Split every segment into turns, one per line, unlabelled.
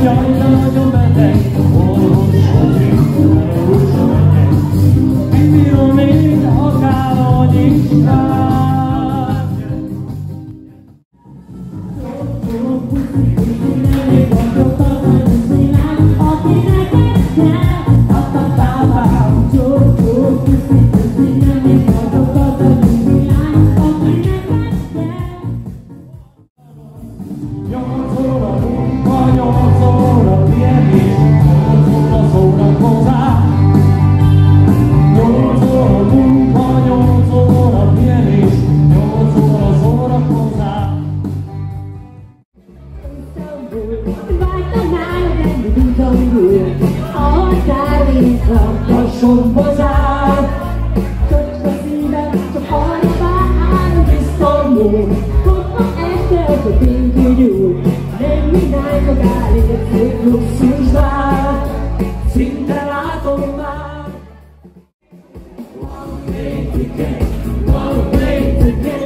Jaj, de nagyon beteg, orvosodik, orvosodik. Bírom én akárhogy is rád. Nem vagyok az a világ, aki neked kell. Tapapapám, csókó, puszi, nem vagyok az a világ, aki neked kell. 8 óra munka, 8 óra pihenés, 8 óra szórakozás. 8 óra munka, 8 óra pihenés, 8 óra szórakozás. Lassan bazár, köcsd a szívem, csak arra vár, biztomul, kopva este az a pinki gyújt. Nem minden megállít egy szép luxusvár, szinte látom már. One way ticket, one way ticket,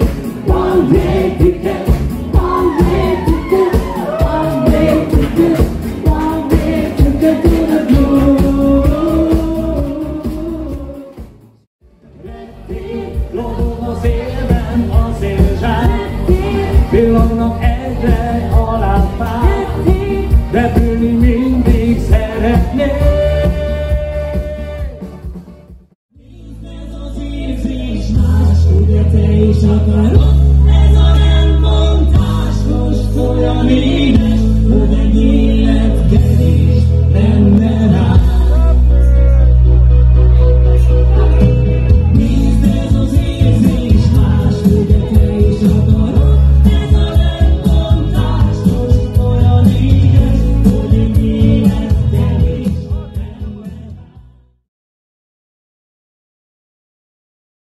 one way ticket, one way ticket, one way ticket, one way ticket to the blue. Lobog a szélben a szélzsák, villognak egyre a lámpák, repülni mindig szeretnék. Nézd, ez az érzés más, ugye te is akarod.